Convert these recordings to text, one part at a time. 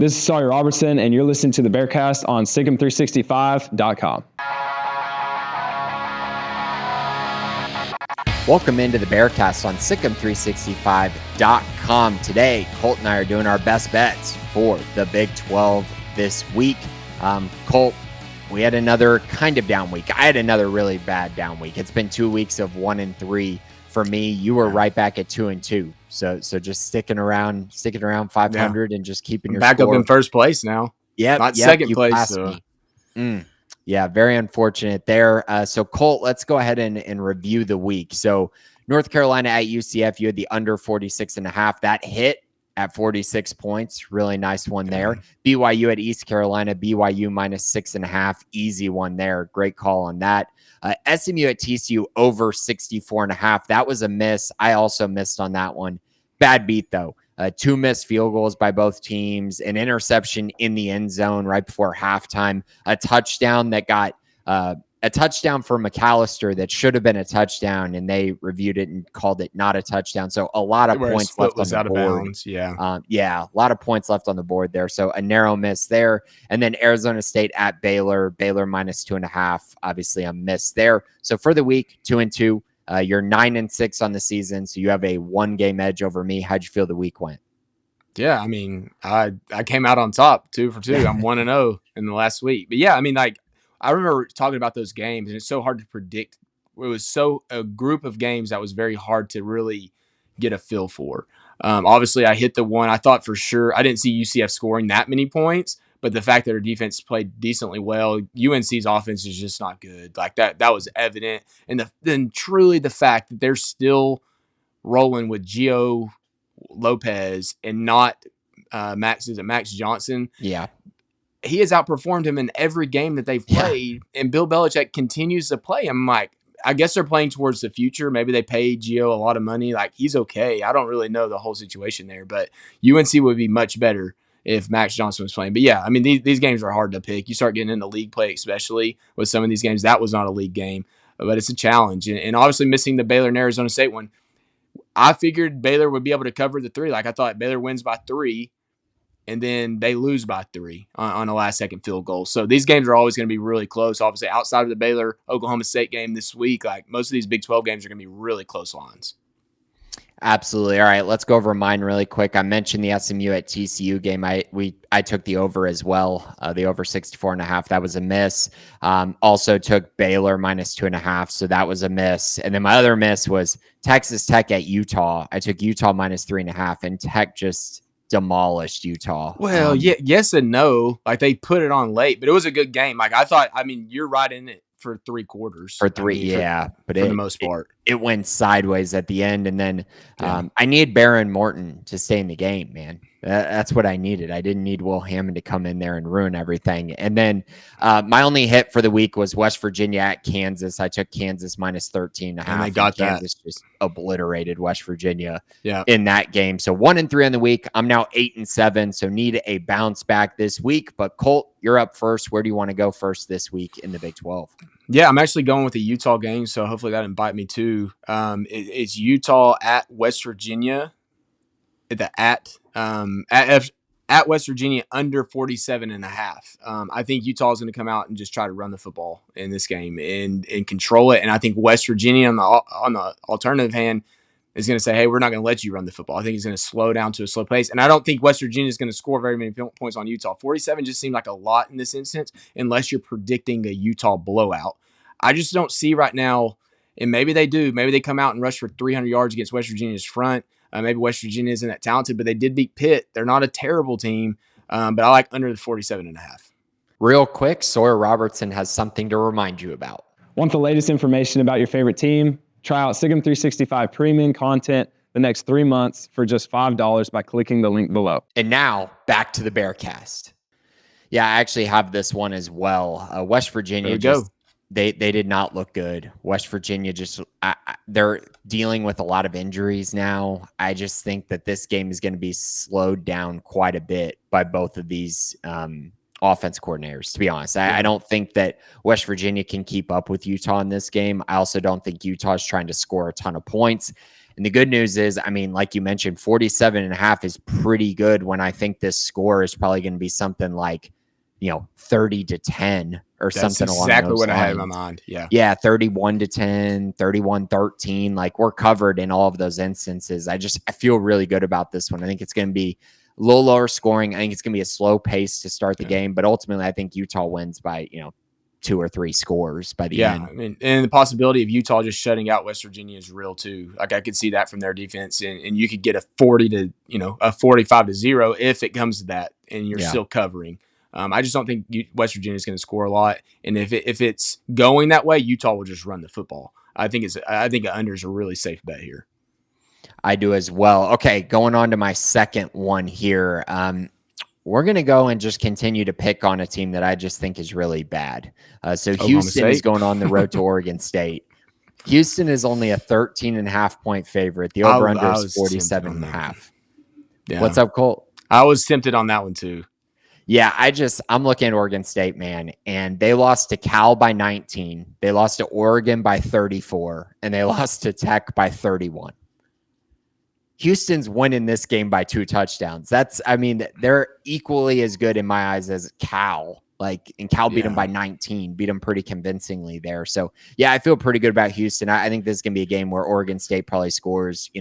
This is Sawyer Robertson, and you're listening to the Bearcast on SicEm365.com. Welcome into the Bearcast on SicEm365.com. Today, Colt and I are doing our best bets for the Big 12 this week. Colt, we had another kind of down week. I had another really bad down week. It's been 2 weeks of 1-3 for me. You were right back at 2-2. So just sticking around 500 and just keeping your back score up in first place now. Not second place. So. Yeah, very unfortunate there. So Colt, let's go ahead and review the week. So North Carolina at UCF, you had the under 46.5. That hit at 46 points. Really nice one there. BYU at East Carolina, BYU -6.5. Easy one there. Great call on that. SMU at TCU over 64.5. That was a miss. I also missed on that one. Bad beat though. 2 missed field goals by both teams, an interception in the end zone right before halftime, a touchdown that got a touchdown for McAllister that should have been a touchdown, and they reviewed it and called it not a touchdown. So a lot of points left on the board. Bounds, yeah, a lot of points left on the board there. So a narrow miss there. And then Arizona State at Baylor, Baylor -2.5. Obviously a miss there. So for the week, 2-2. You're 9-6 on the season, so you have a 1-game edge over me. How'd you feel the week went? Yeah, I mean, I came out on top 2 for 2. I'm 1-0 in the last week. But yeah, I mean, like I remember talking about those games, and it's so hard to predict. It was a group of games that was very hard to really get a feel for. Obviously, I hit the one. I thought for sure I didn't see UCF scoring that many points, but the fact that their defense played decently well, UNC's offense is just not good. Like that was evident. And then truly the fact that they're still rolling with Gio Lopez and not Max Johnson. Yeah. He has outperformed him in every game that they've played, and Bill Belichick continues to play him. Like, I guess they're playing towards the future. Maybe they paid Gio a lot of money. Like, he's okay. I don't really know the whole situation there, but UNC would be much better if Max Johnson was playing. But yeah, I mean, these games are hard to pick. You start getting into league play, especially with some of these games. That was not a league game, but it's a challenge. And obviously missing the Baylor and Arizona State one, I figured Baylor would be able to cover the 3. Like, I thought Baylor wins by 3, and then they lose by 3 on a last-second field goal. So these games are always going to be really close. Obviously, outside of the Baylor-Oklahoma State game this week, like most of these Big 12 games are going to be really close lines. Absolutely. All right, let's go over mine really quick. I mentioned the SMU at TCU game. I took the over as well, the over 64.5. That was a miss. Also took Baylor -2.5, so that was a miss. And then my other miss was Texas Tech at Utah. I took Utah -3.5, and Tech just demolished Utah. Well, yes and no. Like, they put it on late, but it was a good game. Like, I thought, I mean, you're right in it for 3 quarters. For 3, but for the most part. It went sideways at the end, and then I need Baron Morton to stay in the game, man. That's what I needed. I didn't need Will Hammond to come in there and ruin everything. And then my only hit for the week was West Virginia at Kansas. I took Kansas -13.5. And they got Kansas just obliterated West Virginia in that game. So 1-3 on the week. I'm now 8-7, so need a bounce back this week. But Colt, you're up first. Where do you want to go first this week in the Big 12? Yeah, I'm actually going with the Utah game, so hopefully that didn't bite me too. It's Utah at West Virginia. At West Virginia under 47.5. I think Utah is going to come out and just try to run the football in this game and control it. And I think West Virginia on the alternative hand is going to say, hey, we're not going to let you run the football. I think he's going to slow down to a slow pace. And I don't think West Virginia is going to score very many points on Utah. 47 just seemed like a lot in this instance, unless you're predicting a Utah blowout. I just don't see right now, and maybe they do. Maybe they come out and rush for 300 yards against West Virginia's front. Maybe West Virginia isn't that talented, but they did beat Pitt. They're not a terrible team, but I like under the 47.5. Real quick, Sawyer Robertson has something to remind you about. Want the latest information about your favorite team? Try out SicEm365 premium content the next 3 months for just $5 by clicking the link below. And now, back to the Bearcast. Yeah, I actually have this one as well. West Virginia They did not look good. West Virginia they're dealing with a lot of injuries now. I just think that this game is going to be slowed down quite a bit by both of these offense coordinators, to be honest. I don't think that West Virginia can keep up with Utah in this game. I also don't think Utah is trying to score a ton of points. And the good news is, I mean, like you mentioned, 47.5 is pretty good when I think this score is probably going to be something like, 30-10 or That's something along exactly those what I had in lines. my mind. Yeah. Yeah, 31-10, 31-13. Like, we're covered in all of those instances. I feel really good about this one. I think it's going to be a little lower scoring. I think it's going to be a slow pace to start the game, but ultimately I think Utah wins by, 2 or 3 scores by the end. I mean, and the possibility of Utah just shutting out West Virginia is real too. Like, I could see that from their defense, and you could get a 45-0 if it comes to that, and you're still covering. I just don't think West Virginia is going to score a lot, and if it's going that way, Utah will just run the football. I think an under is a really safe bet here. I do as well. Okay, going on to my second one here. We're going to go and just continue to pick on a team that I just think is really bad. So Houston is going on the road to Oregon State. Houston is only a 13.5 point favorite. The over-under is 47.5. Yeah. What's up, Colt? I was tempted on that one too. Yeah, I'm looking at Oregon State, man, and they lost to Cal by 19. They lost to Oregon by 34, and they lost to Tech by 31. Houston's winning this game by 2 touchdowns. They're equally as good in my eyes as Cal. And Cal beat them by 19, beat them pretty convincingly there. So, yeah, I feel pretty good about Houston. I think this is going to be a game where Oregon State probably scores,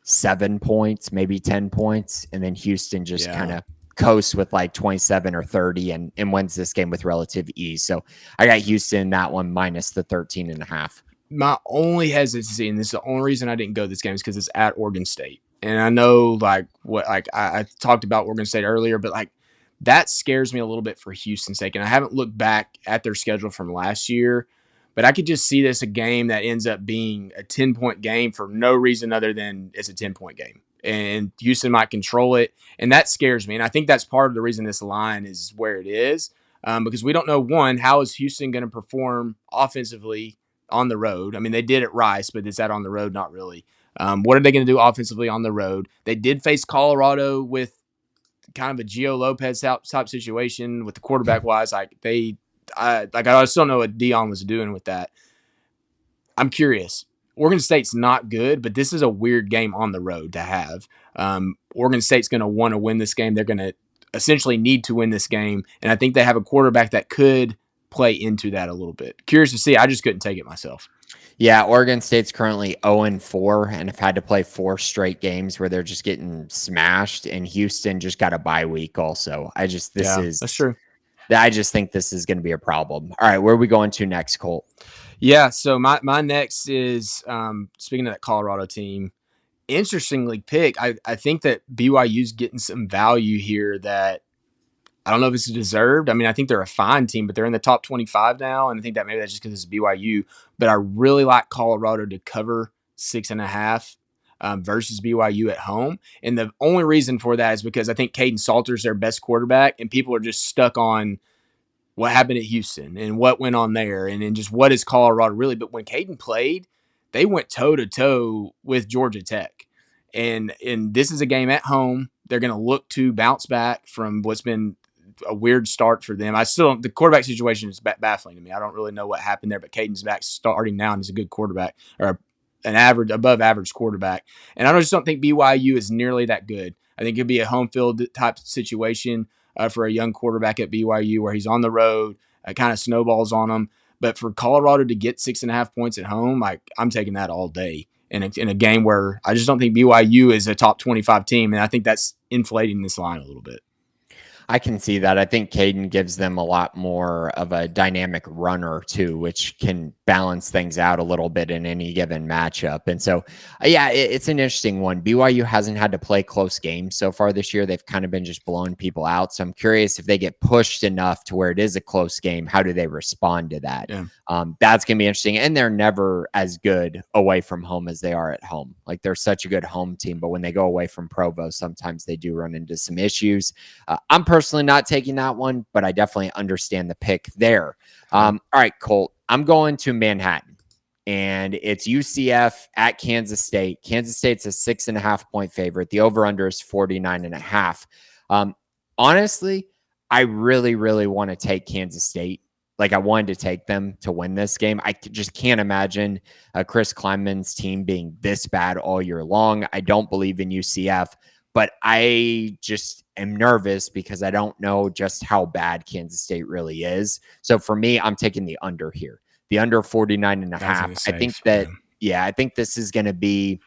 7 points, maybe 10 points, and then Houston just kind of coasts with 27 or 30 and wins this game with relative ease. So, I got Houston in that one minus the 13.5. My only hesitancy, and this is the only reason I didn't go this game, is because it's at Oregon State. And I know I talked about Oregon State earlier, but that scares me a little bit for Houston's sake. And I haven't looked back at their schedule from last year, but I could just see this a game that ends up being a 10-point game for no reason other than it's a 10-point game. And Houston might control it. And that scares me. And I think that's part of the reason this line is where it is, because we don't know, one, how is Houston going to perform offensively on the road. I mean, they did at Rice, but is that on the road? Not really. What are they going to do offensively on the road? They did face Colorado with kind of a Gio Lopez type situation with the quarterback wise. I just don't know what Dion was doing with that. I'm curious. Oregon State's not good, but this is a weird game on the road to have. Oregon State's going to want to win this game. They're going to essentially need to win this game, and I think they have a quarterback that could play into that a little bit. Curious to see. I just couldn't take it myself. Yeah, Oregon State's currently 0-4 and have had to play 4 straight games where they're just getting smashed, and Houston just got a bye week also. That's true. I just think this is going to be a problem. All right, where are we going to next, Colt? Yeah, so my next is, speaking of that Colorado team, interestingly picked. I think that BYU's getting some value here that I don't know if it's deserved. I mean, I think they're a fine team, but they're in the top 25 now, and I think that maybe that's just because it's BYU. But I really like Colorado to cover 6.5 versus BYU at home. And the only reason for that is because I think Caden Salter's their best quarterback, and people are just stuck on what happened at Houston and what went on there, and then just what is Colorado really. But when Caden played, they went toe-to-toe with Georgia Tech. And this is a game at home. They're going to look to bounce back from what's been a weird start for them. The quarterback situation is baffling to me. I don't really know what happened there, but Caden's back starting now and is a good quarterback, or an above average quarterback. And I just don't think BYU is nearly that good. I think it'd be a home field type situation for a young quarterback at BYU where he's on the road, kind of snowballs on them. But for Colorado to get 6.5 points at home, I'm taking that all day in a game where I just don't think BYU is a top 25 team. And I think that's inflating this line a little bit. I can see that. I think Caden gives them a lot more of a dynamic runner too, which can balance things out a little bit in any given matchup. And so, yeah, it's an interesting one. BYU hasn't had to play close games so far this year. They've kind of been just blowing people out. So I'm curious if they get pushed enough to where it is a close game, how do they respond to that? Yeah. That's going to be interesting. And they're never as good away from home as they are at home. Like, they're such a good home team, but when they go away from Provo, sometimes they do run into some issues. I'm personally not taking that one, but I definitely understand the pick there. All right, Colt, I'm going to Manhattan, and it's UCF at Kansas State. Kansas State's a 6.5 point favorite. The over-under is 49.5. Honestly, I really, really want to take Kansas State Like, I wanted to take them to win this game. I just can't imagine Chris Kleinman's team being this bad all year long. I don't believe in UCF, but I just am nervous because I don't know just how bad Kansas State really is. So for me, I'm taking the under here, the under 49.5. I think that, I think this is going to be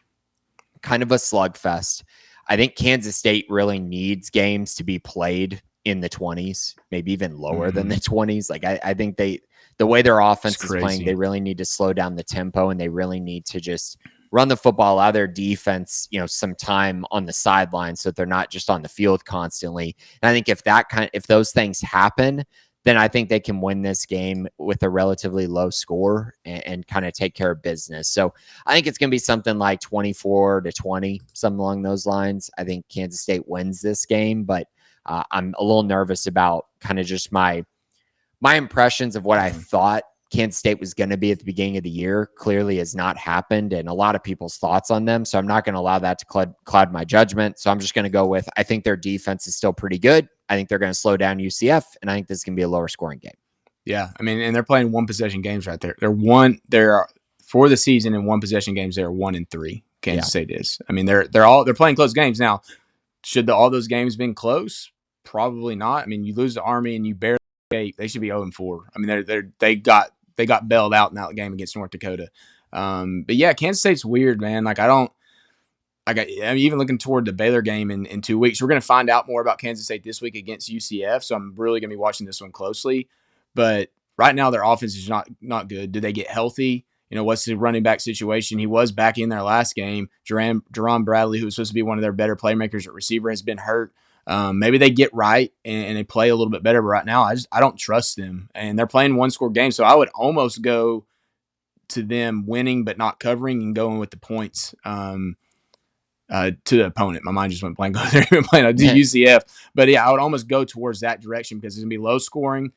kind of a slugfest. I think Kansas State really needs games to be played in the 20s, maybe even lower than the 20s. Like, I think the way their offense is playing, they really need to slow down the tempo, and they really need to just run the football, allow their defense, some time on the sideline so that they're not just on the field constantly. And I think if those things happen, then I think they can win this game with a relatively low score and kind of take care of business. So I think it's going to be something like 24-20, something along those lines. I think Kansas State wins this game, but I'm a little nervous about kind of just my impressions of what I thought Kansas State was going to be at the beginning of the year clearly has not happened, and a lot of people's thoughts on them. So I'm not going to allow that to cloud my judgment. So I'm just going to go with, I think their defense is still pretty good. I think they're going to slow down UCF, and I think this is going to be a lower scoring game. Yeah, I mean, and they're playing one possession games right there. They're for the season in one possession games. They're 1-3. Kansas State is. I mean, they're playing close games now. Should all those games been close? Probably not. I mean, you lose to Army and you barely escape. They should be 0-4. I mean, they got bailed out in that game against North Dakota. But yeah, Kansas State's weird, man. Like, I'm even looking toward the Baylor game in 2 weeks. We're going to find out more about Kansas State this week against UCF, so I'm really going to be watching this one closely. But right now, their offense is not good. Do they get healthy? What's the running back situation? He was back in their last game. Jerron Bradley, who was supposed to be one of their better playmakers at receiver, has been hurt. Maybe they get right and they play a little bit better. But right now, I don't trust them. And they're playing one-score games, so I would almost go to them winning but not covering and going with the points to the opponent. My mind just went blank. They're even playing UCF. But, yeah, I would almost go towards that direction because it's going to be low scoring.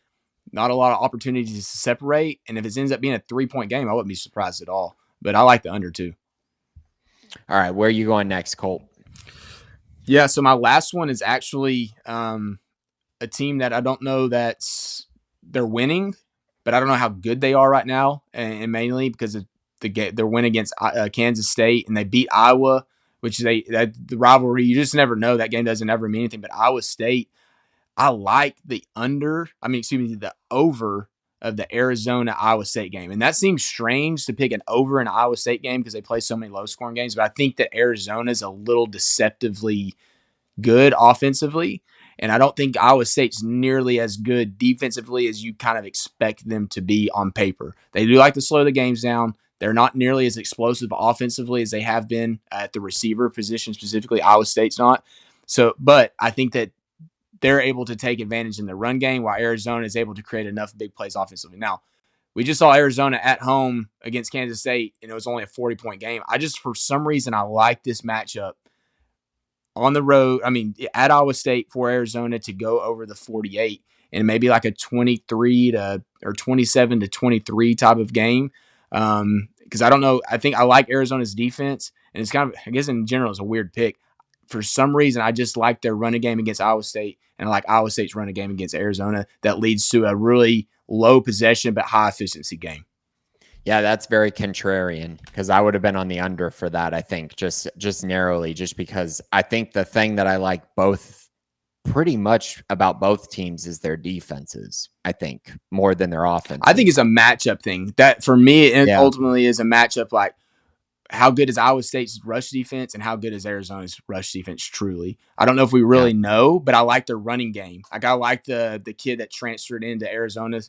Not a lot of opportunities to separate. And if it ends up being a 3-point game, I wouldn't be surprised at all. But I like the under too. All right. Where are you going next, Colt? Yeah. So my last one is actually a team that I don't know they're winning, but I don't know how good they are right now. And mainly because of their win against Kansas State, and they beat Iowa, which the rivalry, you just never know. That game doesn't ever mean anything. But Iowa State, I like the over of the Arizona-Iowa State game. And that seems strange to pick an over in an Iowa State game because they play so many low-scoring games. But I think that Arizona is a little deceptively good offensively. And I don't think Iowa State's nearly as good defensively as you kind of expect them to be on paper. They do like to slow the games down. They're not nearly as explosive offensively as they have been at the receiver position specifically. Iowa State's not. So, but I think that they're able to take advantage in the run game while Arizona is able to create enough big plays offensively. Now, we just saw Arizona at home against Kansas State, and it was only a 40-point game. For some reason, I like this matchup on the road. I mean, at Iowa State for Arizona to go over the 48 and maybe like a 23 or 27-23 type of game. Because I don't know. I think I like Arizona's defense, and it's kind of, I guess in general, it's a weird pick. For some reason, I just like their running game against Iowa State, and I like Iowa State's running game against Arizona. That leads to a really low possession but high efficiency game. Yeah, that's very contrarian because I would have been on the under for that, I think, just narrowly, just because I think the thing that I like pretty much about both teams is their defenses, I think, more than their offense. I think it's a matchup thing. That, for me, it ultimately is a matchup like, how good is Iowa State's rush defense and how good is Arizona's rush defense truly? I don't know if we really know, but I like their running game. Like, I like the kid that transferred into Arizona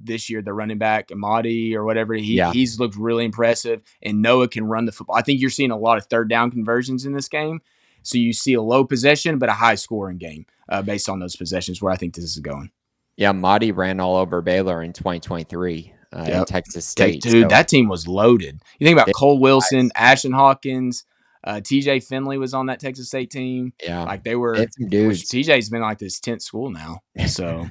this year, the running back, Amadi or whatever. He's looked really impressive, and Noah can run the football. I think you're seeing a lot of third down conversions in this game. So you see a low possession but a high scoring game based on those possessions, where I think this is going. Yeah, Amadi ran all over Baylor in 2023. In Texas State. Dude, that team was loaded. You think about Cole Wilson, Ashton Hawkins, TJ Finley was on that Texas State team. Yeah. Like, they were dudes. TJ's been like this 10th school now. So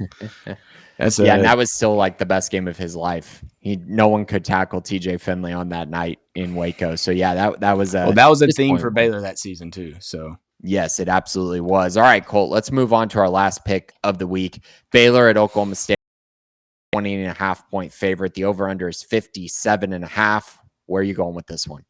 and that was still like the best game of his life. No one could tackle TJ Finley on that night in Waco. So yeah, that was a theme for Baylor that season too. So yes, it absolutely was. All right, Colt, let's move on to our last pick of the week. Baylor at Oklahoma State. 20.5 point favorite. The over-under is 57.5. Where are you going with this one?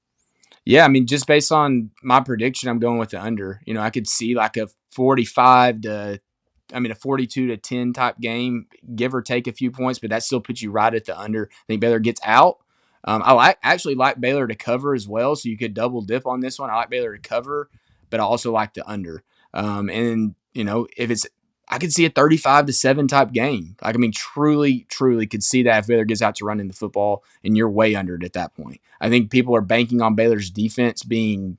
Yeah, I mean, just based on my prediction, I'm going with the under. I could see like a 42-10 type game, give or take a few points, but that still puts you right at the under. I think Baylor gets out. I actually like Baylor to cover as well, so you could double dip on this one. I like Baylor to cover, but I also like the under. If it's, I could see a 35-7 type game. Like, I mean, truly could see that if Baylor gets out to running the football, and you're way under it at that point. I think people are banking on Baylor's defense being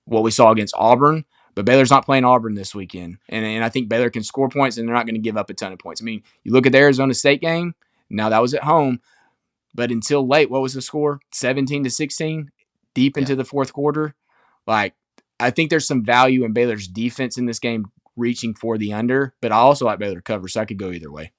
what we saw against Auburn, but Baylor's not playing Auburn this weekend. And I think Baylor can score points, and they're not going to give up a ton of points. I mean, you look at the Arizona State game, now that was at home, but until late, what was the score? 17-16, deep into the fourth quarter. Like, I think there's some value in Baylor's defense in this game reaching for the under, but I also like Baylor to cover, so I could go either way.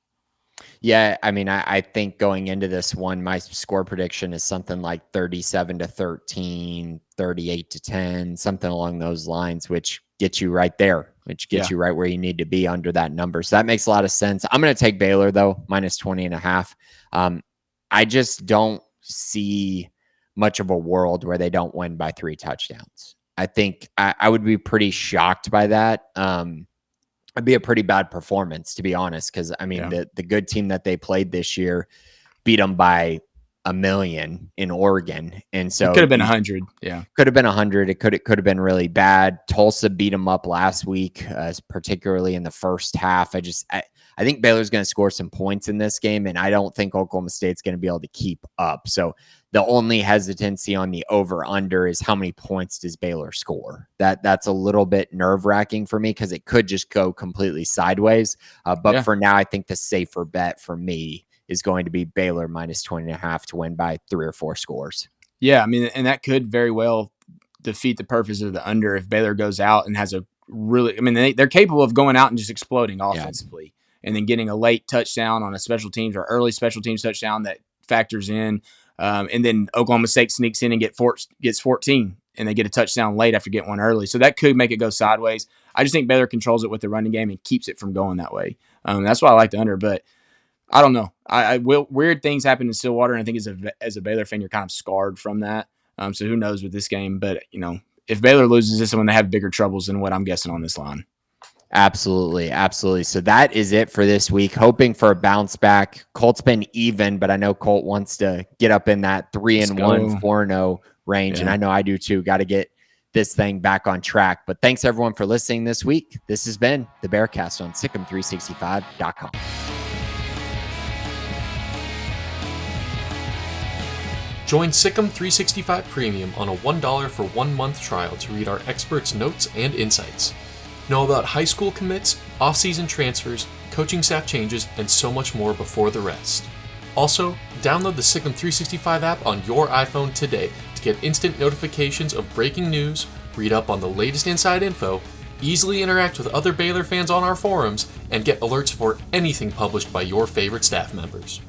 Yeah, I mean, I think going into this one, my score prediction is something like 37-13, 38-10, something along those lines, which gets you right there, which gets you right where you need to be under that number. So that makes a lot of sense. I'm going to take Baylor, though, minus 20.5. I just don't see much of a world where they don't win by 3 touchdowns. I think I would be pretty shocked by that. It'd be a pretty bad performance, to be honest, because, I mean, the good team that they played this year beat them by 1 million in Oregon. And so it could have been 100. Yeah. Could have been 100. It could have been really bad. Tulsa beat them up last week, particularly in the first half. I think Baylor's going to score some points in this game, and I don't think Oklahoma State's going to be able to keep up. So the only hesitancy on the over-under is how many points does Baylor score. That's a little bit nerve-wracking for me because it could just go completely sideways. But for now, I think the safer bet for me is going to be Baylor minus 20.5 to win by 3 or 4 scores. Yeah, I mean, and that could very well defeat the purpose of the under if Baylor goes out and has a really – I mean, they're capable of going out and just exploding offensively and then getting a late touchdown on a special teams or early special teams touchdown that factors in. And then Oklahoma State sneaks in and gets 14, and they get a touchdown late after getting one early. So that could make it go sideways. I just think Baylor controls it with the running game and keeps it from going that way. That's why I like the under, but I don't know. Weird things happen in Stillwater, and I think as a Baylor fan, you're kind of scarred from that. So who knows with this game? But, if Baylor loses this one, they have bigger troubles than what I'm guessing on this line. Absolutely. So that is it for this week. Hoping for a bounce back. Colt's been even, but I know Colt wants to get up in that 3-1, 4-0 range. And I know I do too. Got to get this thing back on track. But thanks everyone for listening this week. This has been the Bearcast on Sikkim365.com. Join Sikkim 365 Premium on a $1 for 1 month trial to read our experts' notes and insights. Know about high school commits, off-season transfers, coaching staff changes, and so much more before the rest. Also, download the Sikkim 365 app on your iPhone today to get instant notifications of breaking news, read up on the latest inside info, easily interact with other Baylor fans on our forums, and get alerts for anything published by your favorite staff members.